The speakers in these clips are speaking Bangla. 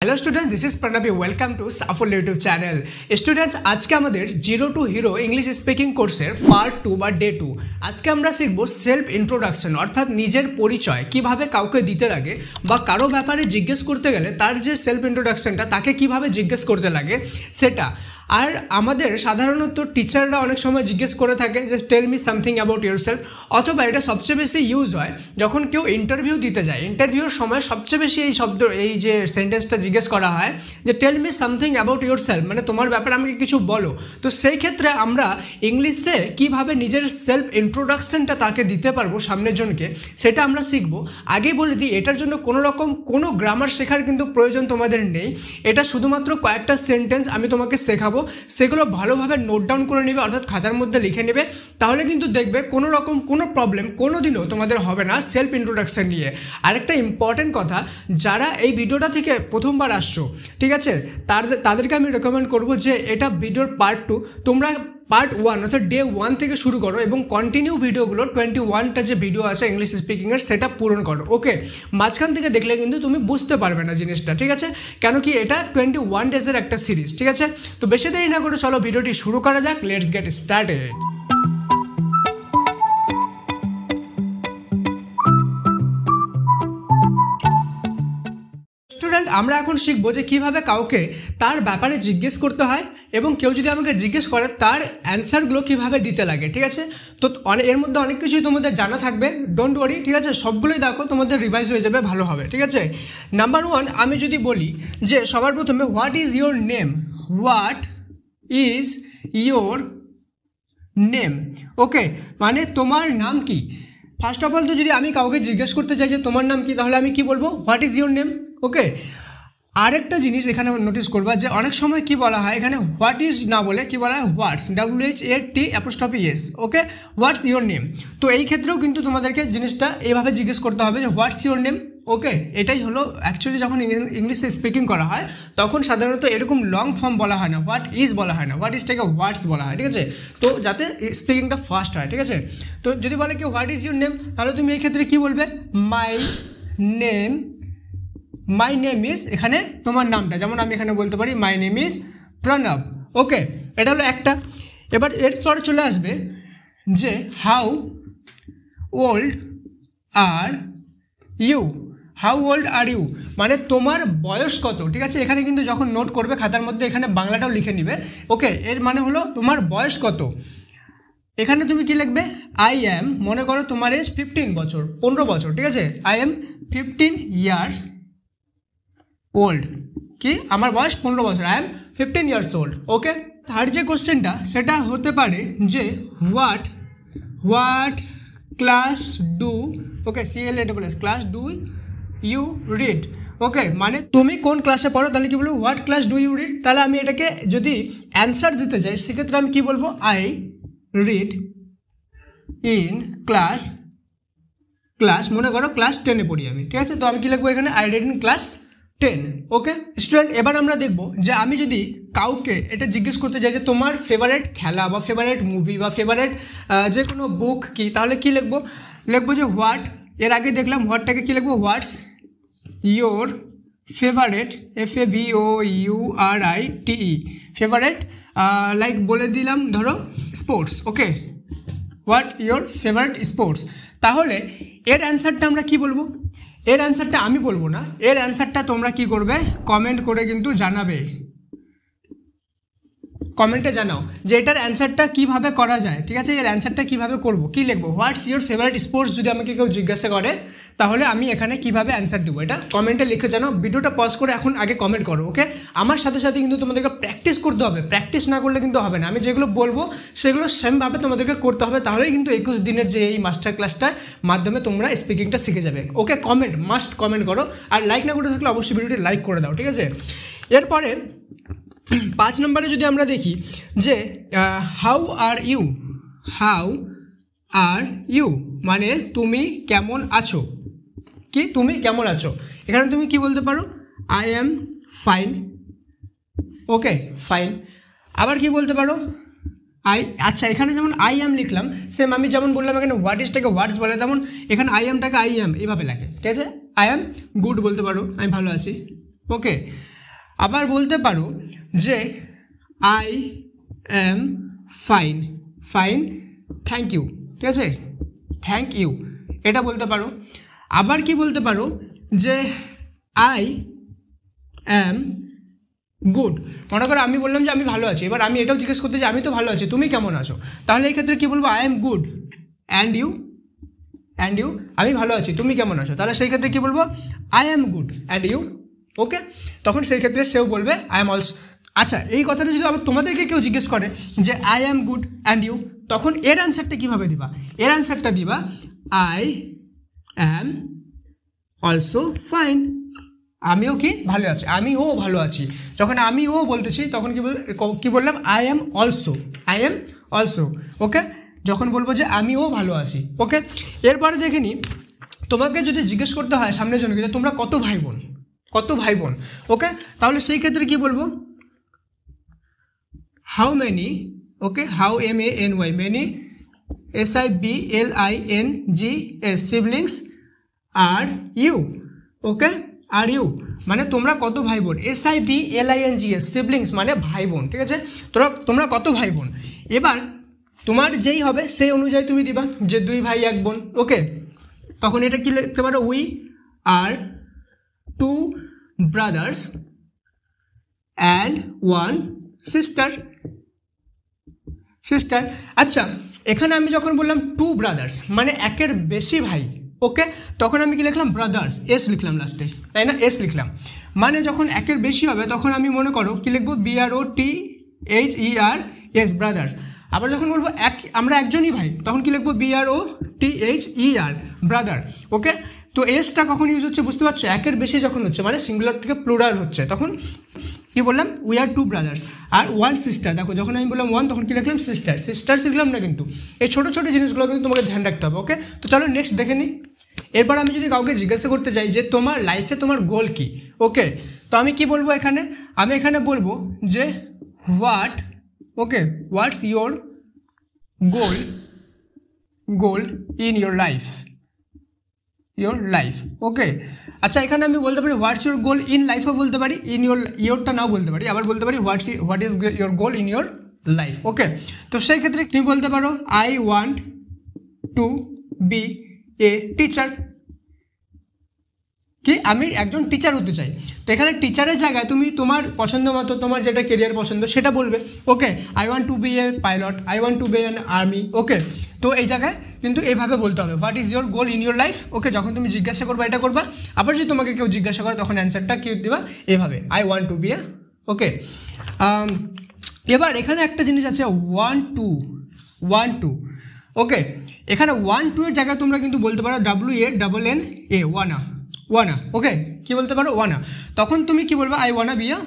Hello students, this is Pranavi. Welcome to Safal YouTube channel. Students, आज के हमारे zero to hero English speaking कोर्सर पार्ट 2 বা डे 2 आज के আমরা শিখব সেলফ ইন্ট্রোডাকশন, অর্থাৎ নিজের পরিচয় কিভাবে কাউকে দিতে লাগে বা কারো ব্যাপারে জিজ্ঞেস করতে গেলে তার যে সেলফ ইন্ট্রোডাকশনটা তাকে কিভাবে জিজ্ঞেস করতে লাগে সেটা। আর আমাদের সাধারণত টিচাররা অনেক সময় জিজ্ঞেস করে থাকে যে tell me something about yourself, অথবা এটা সবচেয়ে বেশি ইউজ হয় যখন কেউ ইন্টারভিউ দিতে যায়। ইন্টারভিউর সময় সবচেয়ে বেশি এই যে সেন্টেন্সটা জিজ্ঞেস করা হয় যে tell me something about yourself, মানে তোমার ব্যাপারে আমাকে কিছু বলো। তো সেই ক্ষেত্রে আমরা ইংলিশে কিভাবে নিজের সেলফ ইন্ট্রোডাকশনটা তাকে দিতে পারবো সামনের জনকে, সেটা আমরা শিখব। আগেই বলে দিই, এটার জন্য কোনো গ্রামার শেখার কিন্তু প্রয়োজন তোমাদের নেই। এটা শুধুমাত্র কয়েকটা সেন্টেন্স আমি তোমাকে শেখাবো, সেগুলো ভালোভাবে নোট ডাউন করে নেবে, অর্থাৎ খাতার মধ্যে লিখে নেবে। তাহলে কিন্তু দেখবে কোনো প্রবলেম কোনোদিনও তোমাদের হবে না সেলফ ইন্ট্রোডাকশন নিয়ে। আরেকটা ইম্পর্টেন্ট কথা, যারা এই ভিডিওটা থেকে প্রথমবার আসছো, ঠিক আছে, তাদেরকে আমি রেকমেন্ড করবো যে এটা ভিডিওর পার্ট 2 তোমরা পার্ট 1 অর্থাৎ ডে 1 থেকে শুরু করো এবং কন্টিনিউ ভিডিওগুলো 21টা যে ভিডিও আছে ইংলিশ স্পিকিংয়ের সেটা পূরণ করো। ওকে, মাঝখান থেকে দেখলে কিন্তু তুমি বুঝতে পারবে না জিনিসটা, ঠিক আছে, কেন কি এটা 21 ডেজের একটা সিরিজ, ঠিক আছে। তো বেশি দেরি না করে চলো ভিডিওটি শুরু করা যাক। Let's get started. স্টুডেন্ট, আমরা এখন শিখবো যে কীভাবে কাউকে তার ব্যাপারে জিজ্ঞেস করতে হয় এবং কেউ যদি আমাকে জিজ্ঞেস করে তার অ্যান্সারগুলো কীভাবে দিতে লাগে, ঠিক আছে। তো এর মধ্যে অনেক কিছুই তোমাদের জানা থাকবে, ডোন্ট ওয়ারি, ঠিক আছে, সবগুলোই দেখো তোমাদের রিভাইজ হয়ে যাবে, ভালো হবে, ঠিক আছে। নাম্বার 1, আমি যদি বলি যে সবার প্রথমে what is your name, what is your name, okay, মানে তোমার নাম কি। ফার্স্ট অফ অল তো যদি আমি কাউকে জিজ্ঞেস করতে চাই যে তোমার নাম কি, তাহলে আমি কি বলবো, হোয়াট ইজ ইয়োর নেম, ওকে। আরেকটা জিনিস এখানে নোটিস করবা যে অনেক সময় কি বলা হয়, এখানে হোয়াট ইজ না বলে কি বলা হয় হোয়াটস, WHAT', okay, what's your name. তো এই ক্ষেত্রেও কিন্তু তোমাদেরকে জিনিসটা এইভাবে জিজ্ঞেস করতে হবে যে হোয়াটস ইয়োর নেম, ওকে। এটাই হলো অ্যাকচুয়ালি যখন ইংলিশে স্পিকিং করা হয় তখন সাধারণত এরকম লং ফর্ম বলা হয় না, হোয়াট ইজ বলা হয় না, হোয়াট ইজটাকে হোয়াটস বলা হয়, ঠিক আছে, তো যাতে স্পিকিংটা ফাস্ট হয়, ঠিক আছে। তো যদি বলে কি হোয়াট ইজ ইয়োর নেম, তাহলে তুমি এই ক্ষেত্রে কী বলবে, মাই নেম ইজ, এখানে তোমার নামটা, যেমন আমি এখানে বলতে পারি মাই নেম ইজ প্রণব, ওকে, এটা হলো একটা। এবার এরপরে চলে আসবে যে হাউ ওল্ড আর ইউ, মানে তোমার বয়স কত, ঠিক আছে। এখানে কিন্তু যখন নোট করবে খাতার মধ্যে এখানে বাংলাটাও লিখে নিবে, ওকে। এর মানে হলো তোমার বয়স কত। এখানে তুমি কি লিখবে, আই অ্যাম, মনে করো তোমার এজ 15 বছর, 15 বছর, ঠিক আছে, আই অ্যাম 15 ইয়ার্স ওল্ড, কি আমার বয়স 15 বছর, I am 15 years old, okay. Third যে কোশ্চেনটা সেটা হতে পারে যে what class do, okay, CLASS, class do you read, okay, মানে তুমি কোন ক্লাসে পড়ো, তাহলে কি বলবো what class do you read. তাহলে আমি এটাকে যদি অ্যান্সার দিতে যাই সেক্ষেত্রে আমি কি বলবো, আই রিড ইন ক্লাস, মনে করো ক্লাস 10-এ পড়ি আমি, ঠিক আছে, তো আমি কি লিখবো এখানে, I read in class 10, okay. Student, এবার আমরা দেখবো যে আমি যদি কাউকে এটা জিজ্ঞেস করতে চাই যে তোমার ফেভারিট খেলা বা ফেভারিট মুভি বা ফেভারিট যে কোনো বুক কি, তাহলে কি লিখবো যে হোয়াট, এর আগে দেখলাম হোয়াটটাকে কি লিখবো, what's your favourite, FAVOURITE, favourite, like বলে দিলাম ধরো sports, okay, what your favourite sports. তাহলে এর অ্যান্সারটা আমরা কি বলবো, এর অ্যান্সারটা আমি বলবো না, এর অ্যান্সারটা তোমরা কি করবে, কমেন্ট করে কিন্তু জানাবে, কমেন্টে জানাও যে এটার অ্যান্সারটা কীভাবে করা যায়, ঠিক আছে। এর অ্যান্সারটা কীভাবে করবো, কী লিখবো, হোয়াটস ইয়োর ফেভারিট স্পোর্টস যদি আমাকে কেউ জিজ্ঞাসা করে তাহলে আমি এখানে কীভাবে অ্যান্সার দেবো, এটা কমেন্টে লিখে জানাও। ভিডিওটা পজ করে এখন আগে কমেন্ট করো, ওকে। আমার সাথে সাথে কিন্তু তোমাদেরকে প্র্যাকটিস করতে হবে, প্র্যাকটিস না করলে কিন্তু হবে না। আমি যেগুলো বলবো সেগুলো সেমভাবে তোমাদেরকে করতে হবে, তাহলেই কিন্তু 21 দিনের যে এই মাস্টার ক্লাসটার মাধ্যমে তোমরা স্পিকিংটা শিখে যাবে, ওকে। মাস্ট কমেন্ট করো, আর লাইক না করে থাকলে অবশ্যই ভিডিওটি লাইক করে দাও, ঠিক আছে। এরপরে 5 নম্বরে যদি আমরা দেখি যে হাউ আর ইউ, মানে তুমি কেমন আছো, কি তুমি কেমন আছো। এখানে তুমি কি বলতে পারো, I am fine, okay, fine. আবার কি বলতে পারো, আচ্ছা, এখানে যেমন আই অ্যাম লিখলাম, সেম আমি যেমন বললাম এখানে হোয়াট ইজটাকে হোয়াটস বলে, তেমন এখানে আই অ্যাম এইভাবে লেখে, ঠিক আছে। আই অ্যাম গুড বলতে পারো, আমি ভালো আছি, ওকে। আবার বলতে পারো যে I am fine, fine, thank you, ঠিক আছে, থ্যাংক ইউ, এটা বলতে পারো। আবার কি বলতে পারো যে আই অ্যাম গুড। মনে করো আমি বললাম যে আমি ভালো আছি, এবার আমি এটাও জিজ্ঞেস করতে যে আমি তো ভালো আছি, তুমি কেমন আছো? তাহলে এই ক্ষেত্রে কী বলবো? I am good and you, and you, আমি ভালো আছি, তুমি কেমন আছো? তাহলে সেই ক্ষেত্রে কী বলবো? I am good and you. Okay, তখন সেই ক্ষেত্রে সেও বলবে আই অ্যাম অলসো। আচ্ছা, এই কথাটা যদি আবার তোমাদেরকে কেউ জিজ্ঞেস করে যে I am good and you, তখন এর অ্যান্সারটা কীভাবে দিবা? এর অ্যান্সারটা দিবা আই অ্যাম অলসো ফাইন, আমিও কি ভালো আছি, আমিও ভালো আছি। যখন আমিও বলতেছি তখন কি বললাম? I am also, I am also. Okay, যখন বলবো যে আমিও ভালো আছি। ওকে, এরপরে দেখে নিই, তোমাকে যদি জিজ্ঞেস করতে হয় সামনের জনকে যে তোমরা কত ভাই বোন, কত ভাই বোন। ওকে, তাহলে সেই ক্ষেত্রে কি বলবো? How many, okay, how MANY, many, SIBLINGS, siblings are you. Okay, are you মানে তোমরা কত ভাই বোন, SIBLINGS, সিবলিংস মানে ভাই বোন, ঠিক আছে, তোমরা কত ভাই বোন। এবার তোমার যেই হবে সেই অনুযায়ী তুমি দিবা যে 2 ভাই 1 বোন। ওকে, তখন এটা কি লিখতে পারো? We are 2 brothers and 1 sister. আচ্ছা, এখানে আমি যখন বললাম 2 ব্রাদার্স মানে একের বেশি ভাই, ওকে, তখন আমি কি লিখলাম? ব্রাদার্স, এস লিখলাম লাস্টে, তাই না? এস লিখলাম, মানে যখন একের বেশি হবে তখন আমি মনে করো কি লিখবো? BROTHERS, brothers. আবার যখন বলবো আমরা একজনই ভাই, তখন কি লিখবো? BROTHER, brother. ওকে, তো এসটা কখন ইউজ হচ্ছে বুঝতে পারছো? একের বেশি যখন হচ্ছে, মানে সিঙ্গুলার থেকে প্লুরাল হচ্ছে, তখন কি বললাম? উই আর 2 ব্রাদার্স আর 1 সিস্টার। দেখো, যখন আমি বললাম 1 তখন কি লিখলাম? সিস্টার লিখলাম না, কিন্তু এই ছোটো ছোটো জিনিসগুলো কিন্তু তোমাকে ধ্যান রাখতে হবে। ওকে, তো চলো নেক্সট দেখে নিই। এরপর আমি যদি কাউকে জিজ্ঞাসা করতে চাই যে তোমার লাইফে তোমার গোল কি, ওকে, তো আমি কি বলবো এখানে? আমি এখানে বলবো যে what's your goal in your life. Okay, আচ্ছা, এখানে আমি বলতে পারি হোয়াটস ইয়োর গোল ইন লাইফও বলতে পারি, ইন ইয়োরটা নাও বলতে পারি, আবার বলতে পারি what is your goal in your life. Okay, তো সেই ক্ষেত্রে তুমি বলতে পারো I want to be a teacher, কি আমি একজন টিচার হতে চাই। তো এখানে টিচারের জায়গায় তুমি তোমার পছন্দ মতো তোমার যেটা কেরিয়ার পছন্দ সেটা বলবে। Okay, I want to be a pilot, I want to be an army. Okay, তো এই জায়গায় কিন্তু এইভাবে বলতে হবে what is your goal in your life. Okay, যখন তুমি জিজ্ঞাসা করবা এটা করবা। আবার যদি তোমাকে কেউ জিজ্ঞাসা করে তখন অ্যান্সারটা কি দিবা? এভাবে, আই ওয়ান্ট টু বি এ। ওকে, এবার এখানে একটা জিনিস আছে 1 2। ওকে, এখানে 1 2 এর জায়গায় তোমরা কিন্তু বলতে পারো WANNA, ওয়ানা। ওকে, কি বলতে পারো? ওয়ানা। তখন তুমি কি বলবে? I wanna be a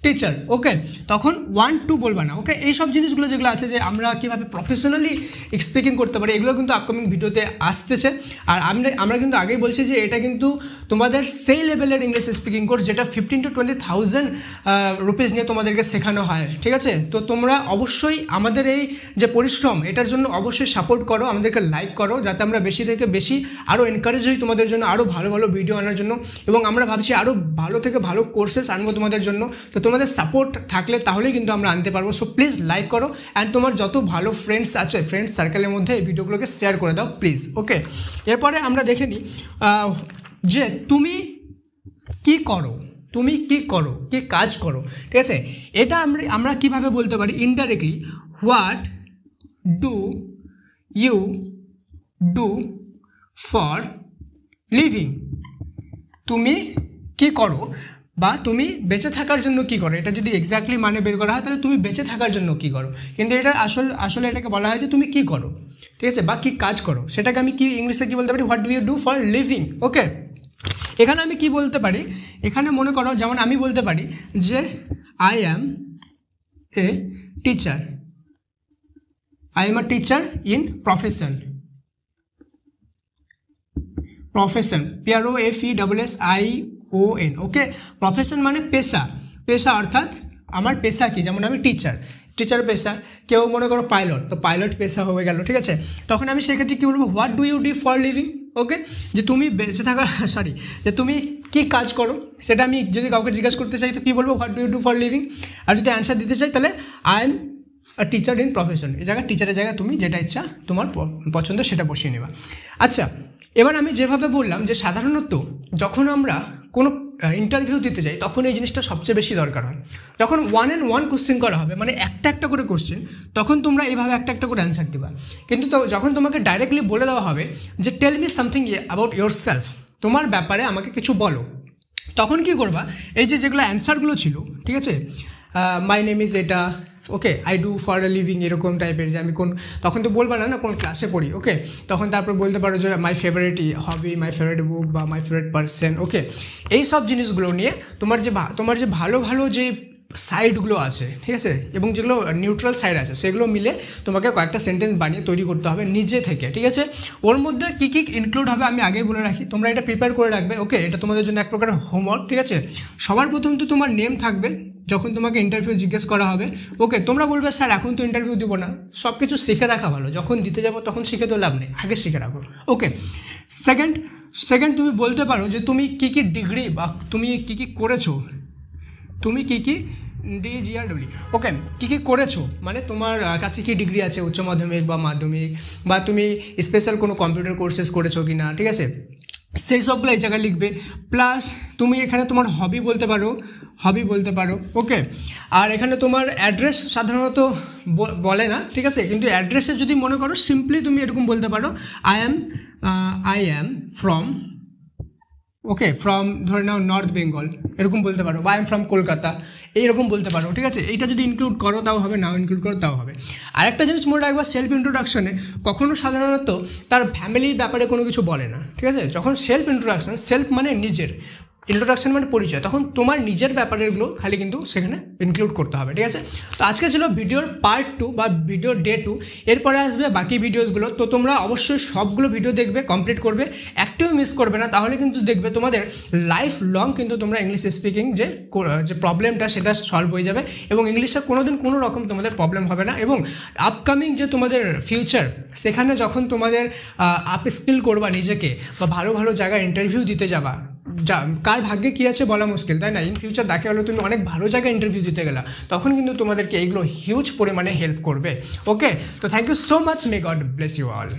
teacher. Okay, তখন 1 2 বলবা না। ওকে, এই সব জিনিসগুলো যেগুলো আছে যে আমরা কীভাবে প্রফেশনালি স্পিকিং করতে পারি, এগুলো কিন্তু আপকামিং ভিডিওতে আসতেছে। আর আমরা কিন্তু আগেই বলছি যে এটা কিন্তু তোমাদের সেই লেভেলের ইংলিশ স্পিকিং কোর্স যেটা 15 to 20,000 রুপিস নিয়ে তোমাদেরকে শেখানো হয়, ঠিক আছে? তো তোমরা অবশ্যই আমাদের এই যে পরিশ্রম এটার জন্য অবশ্যই সাপোর্ট করো, আমাদেরকে লাইক করো, যাতে আমরা বেশি থেকে বেশি আরও এনকারেজ হই তোমাদের জন্য আরও ভালো ভালো ভিডিও আনার জন্য। এবং আমরা ভাবছি আরও ভালো থেকে ভালো কোর্সেস আনবো তোমাদের জন্য। তো তোমাদের সাপোর্ট থাকলে তাহলেই কিন্তু আমরা আনতে পারবো। সো প্লিজ লাইক করো অ্যান্ড তোমার যত ভালো ফ্রেন্ডস আছে ফ্রেন্ডস সার্কেলের মধ্যে এই ভিডিওগুলোকে শেয়ার করে দাও প্লিজ। ওকে, এরপরে আমরা দেখে নিই যে তুমি কি করো, কি কাজ করো, ঠিক আছে? এটা আমরা কিভাবে বলতে পারি indirectly? What do you do for living? তুমি কি করো বা তুমি বেঁচে থাকার জন্য কি করো, এটা যদি এক্স্যাক্টলি মানে বের করা হয় তাহলে তুমি বেঁচে থাকার জন্য কি করো, কিন্তু এটা আসলে এটাকে বলা হয় যে তুমি কি করো, ঠিক আছে, বা কি কাজ করো। সেটাকে আমি কি ইংলিশে কি বলতে পারি? What do you do for living. Okay, এখানে আমি কি বলতে পারি? এখানে মনে করো যেমন আমি বলতে পারি যে I am a teacher, I am a teacher in profession, PROFESSION। Okay, profession মানে পেশা অর্থাৎ আমার পেশা কি? যেমন আমি টিচার পেশা, কেউ মনে করো পাইলট, তো পাইলট পেশা হয়ে গেল, ঠিক আছে? তখন আমি সেক্ষেত্রে কী বলবো? What do you do for living? Okay, যে তুমি বেঁচে থাকার সরি যে তুমি কী কাজ করো সেটা আমি যদি কাউকে জিজ্ঞাসা করতে চাই তো কী বলবো, what do you do for living. আর যদি অ্যান্সার দিতে চাই তাহলে I am teacher in profession, এই জায়গায় টিচারের জায়গায় তুমি যেটা ইচ্ছা তোমার পছন্দ সেটা বসিয়ে নেবা। আচ্ছা, এবার আমি যেভাবে বললাম যে সাধারণত যখন আমরা কোনো ইন্টারভিউ দিতে যাই তখন এই জিনিসটা সবচেয়ে বেশি দরকার হয়। যখন 1-on-1 কোশ্চেন করা হবে, মানে একটা করে কোশ্চেন, তখন তোমরা এইভাবে একটা করে অ্যান্সার দিবা। কিন্তু যখন তোমাকে ডাইরেক্টলি বলে দেওয়া হবে যে tell me something about yourself, তোমার ব্যাপারে আমাকে কিছু বলো, তখন কি করবা, এই যেগুলো অ্যান্সারগুলো ছিল, ঠিক আছে, মাই নেম ইজ এটা, okay, I do for a living, এরকম টাইপের, যে আমি তখন তো বলবা না কোন ক্লাসে পড়ি, ওকে, তখন তারপর বলতে পারো যে my favourite hobby, my favourite বুক বা মাই ফেভারিট পার্সন, ওকে, এই সব জিনিসগুলো নিয়ে তোমার যে ভালো ভালো যে সাইডগুলো আছে, ঠিক আছে, এবং যেগুলো নিউট্রাল সাইড আছে সেগুলো মিলে তোমাকে কয়েকটা সেন্টেন্স বানিয়ে তৈরি করতে হবে নিজে থেকে, ঠিক আছে। ওর মধ্যে কী কী ইনক্লুড হবে আমি আগেই বলে রাখি, তোমরা এটা প্রিপেয়ার করে রাখবে, ওকে, এটা তোমাদের জন্য এক প্রকার হোমওয়ার্ক, ঠিক আছে। সবার প্রথম তো তোমার নেম থাকবে যখন তোমাকে ইন্টারভিউ জিজ্ঞেস করা হবে, ওকে, তোমরা বলবে স্যার এখন তো ইন্টারভিউ দিব না, সব কিছু শিখে রাখা ভালো, যখন দিতে যাবো তখন শিখে তো লাভ নেই, আগে শিখে রাখো, ওকে। সেকেন্ড তুমি বলতে পারো যে তুমি কী কী ডিগ্রি বা তুমি কী কী করেছো, তুমি কী কী DGRW, ওকে, কী কী করেছো, মানে তোমার কাছে কী ডিগ্রি আছে, উচ্চ মাধ্যমিক বা মাধ্যমিক, বা তুমি স্পেশাল কোনো কম্পিউটার কোর্সেস করেছো কি না, ঠিক আছে, সেই সবগুলো এই জায়গায় লিখবে। প্লাস তুমি এখানে তোমার হবি বলতে পারো, ওকে। আর এখানে তোমার অ্যাড্রেস সাধারণত বলে না, ঠিক আছে, কিন্তু অ্যাড্রেসে যদি মনে করো সিম্পলি তুমি এরকম বলতে পারো I am from, okay, from ধরে নাও নর্থ বেঙ্গল, এরকম বলতে পারো, বা আই এম ফ্রম কলকাতা, এইরকম বলতে পারো, ঠিক আছে। এইটা যদি ইনক্লুড করো তাও হবে, নাও ইনক্লুড করো তাও হবে। আর একটা জিনিস মনে রাখবা, সেলফ ইন্ট্রোডাকশনে কখনো সাধারণত তার ফ্যামিলির ব্যাপারে কোনো কিছু বলে না, ঠিক আছে। যখন সেলফ ইন্ট্রোডাকশন, সেলফ মানে নিজের, ইন্ট্রোডাকশন মানে পরিচয়, তখন তোমার নিজের ব্যাপারেরগুলো খালি কিন্তু সেখানে ইনক্লুড করতে হবে, ঠিক আছে। তো আজকে ছিল ভিডিওর পার্ট 2 বা ভিডিওর ডে 2, এরপরে আসবে বাকি ভিডিওসগুলো। তো তোমরা অবশ্যই সবগুলো ভিডিও দেখবে, কমপ্লিট করবে, একটিও মিস করবে না, তাহলে কিন্তু দেখবে তোমাদের লাইফ লং কিন্তু তোমরা ইংলিশ স্পিকিং যে প্রবলেমটা সেটা সলভ হয়ে যাবে, এবং ইংলিশে কোনোদিন কোনো রকম তোমাদের প্রবলেম হবে না। এবং আপকামিং যে তোমাদের ফিউচার, সেখানে যখন তোমাদের আপ স্কিল করবা নিজেকে, বা ভালো ভালো জায়গায় ইন্টারভিউ দিতে যাবা, কার ভাগ্যে কী আছে বলা মুশকিল, তাই না। ইন ফিউচার দেখা গেলো তুমি অনেক ভালো জায়গায় ইন্টারভিউ দিতে গেলা, তখন কিন্তু তোমাদেরকে এইগুলো হিউজ পরিমাণে হেল্প করবে, ওকে। তো thank you so much, may God bless you all.